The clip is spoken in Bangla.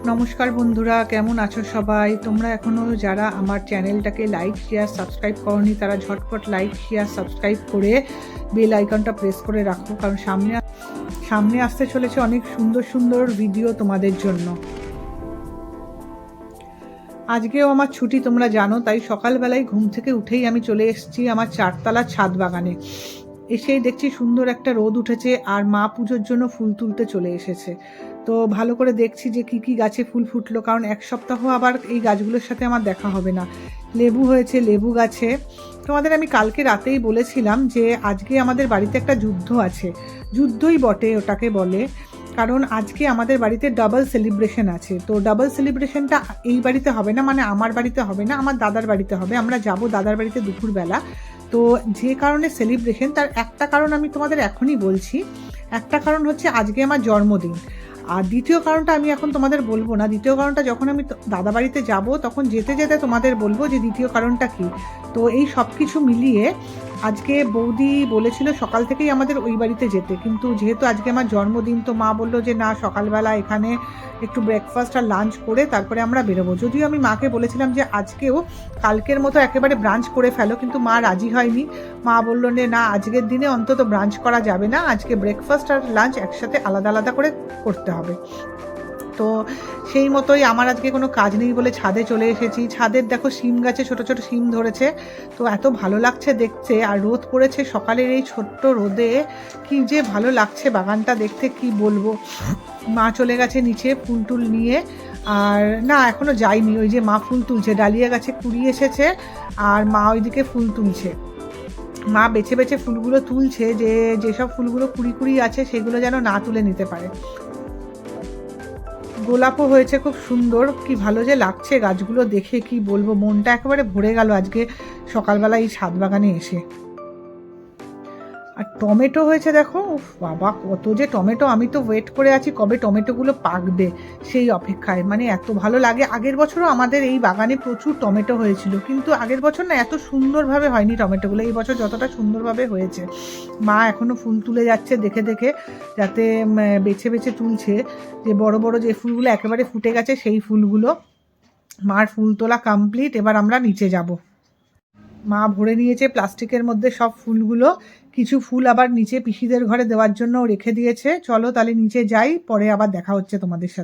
নমস্কার বন্ধুরা, কেমন আছো সবাই? তোমরা এখনও যারা আমার চ্যানেলটাকে লাইক শেয়ার সাবস্ক্রাইব করনি তারা ঝটপট লাইক শেয়ার সাবস্ক্রাইব করে বেল আইকনটা প্রেস করে রাখো, কারণ সামনে আসতে চলেছে অনেক সুন্দর সুন্দর ভিডিও তোমাদের জন্য। আজকেও আমার ছুটি তোমরা জানো, তাই সকালবেলায় ঘুম থেকে উঠেই আমি চলে এসেছি আমার 4তলা ছাদ বাগানে। এসেই দেখছি সুন্দর একটা রোদ উঠেছে আর মা পুজোর জন্য ফুল তুলতে চলে এসেছে। তো ভালো করে দেখছি যে কি কি গাছে ফুল ফুটলো, কারণ এক সপ্তাহ আবার এই গাছগুলোর সাথে আমার দেখা হবে না। লেবু হয়েছে, লেবু গাছে। তোমাদের আমি কালকে রাতেই বলেছিলাম যে আজকে আমাদের বাড়িতে একটা যুদ্ধ আছে। যুদ্ধই বটে ওটাকে বলে, কারণ আজকে আমাদের বাড়িতে ডাবল সেলিব্রেশন আছে। তো ডাবল সেলিব্রেশনটা এই বাড়িতে হবে না, মানে আমার বাড়িতে হবে না, আমার দাদার বাড়িতে হবে। আমরা যাব দাদার বাড়িতে দুপুরবেলা। তো যে কারণে সেলিব্রেশন, তার একটা কারণ আমি তোমাদের এখনই বলছি। একটা কারণ হচ্ছে আজকে আমার জন্মদিন, আর দ্বিতীয় কারণটা আমি এখন তোমাদের বলবো না। দ্বিতীয় কারণটা যখন আমি দাদা বাড়িতে যাব তখন যেতে যেতে তোমাদের বলবো যে দ্বিতীয় কারণটা কি। তো এই সব কিছু মিলিয়ে আজকে বৌদি বলেছিল সকাল থেকেই আমাদের ওই বাড়িতে যেতে, কিন্তু যেহেতু আজকে আমার জন্মদিন তো মা বললো যে না, সকালবেলা এখানে একটু ব্রেকফাস্ট আর লাঞ্চ করে তারপরে আমরা বেরোবো। যদিও আমি মাকে বলেছিলাম যে আজকেও কালকের মতো একেবারে ব্রাঞ্চ করে ফেলো, কিন্তু মা রাজি হয়নি। মা বললো যে না, আজকের দিনে অন্তত ব্রাঞ্চ করা যাবে না, আজকে ব্রেকফাস্ট আর লাঞ্চ একসাথে আলাদা আলাদা করে করতে হবে। তো সেই মতোই আমার আজকে কোনো কাজ নেই বলে ছাদে চলে এসেছি। ছাদের দেখো শিম গাছে ছোট ছোট শিম ধরেছে, তো এত ভালো লাগছে দেখতে। আর রোদ পড়েছে সকালের এই ছোট্ট রোদে, কি যে ভালো লাগছে বাগানটা দেখতে, কি বলবো। মা চলে গেছে নিচে ফুল টুল নিয়ে, আর না এখনো যায়নি। ওই যে মা ফুল তুলছে, ডালিয়া গাছে কুড়ি এসেছে আর মা ওইদিকে ফুল তুলছে। মা বেছে বেছে ফুলগুলো তুলছে, যেসব ফুলগুলো কুড়ি কুড়ি আছে সেগুলো যেন না তুলে নিতে পারে। গোলাপও হয়েছে খুব সুন্দর, কি ভালো যে লাগছে গাছগুলো দেখে, কি বলবো, মনটা একেবারে ভরে গেল আজকে সকালবেলা এই ছাদ বাগানে এসে। আর টমেটো হয়েছে দেখো, উফ বাবা কত যে টমেটো! আমি তো ওয়েট করে আছি কবে টমেটোগুলো পাকবে, সেই অপেক্ষায়। মানে এত ভালো লাগে। আগের বছরও আমাদের এই বাগানে প্রচুর টমেটো হয়েছিল, কিন্তু আগের বছর না এত সুন্দরভাবে হয়নি টমেটোগুলো, এই বছর যতটা সুন্দরভাবে হয়েছে। মা এখনো ফুল তুলে যাচ্ছে দেখে দেখে, যাতে বেছে বেছে তুলছে, যে বড় বড় যে ফুলগুলো একেবারে ফুটে গেছে সেই ফুলগুলো। মার ফুল তোলা কমপ্লিট, এবার আমরা নিচে যাব। মা ভরে নিয়েছে প্লাস্টিকের মধ্যে সব ফুলগুলো। কিছু ফুল আবার নিচে পিসিদের ঘরে দেওয়ার জন্য রেখে দিয়েছে। চলো তাহলে নিচে যাই, পরে আবার দেখা হচ্ছে তোমাদের সাথে।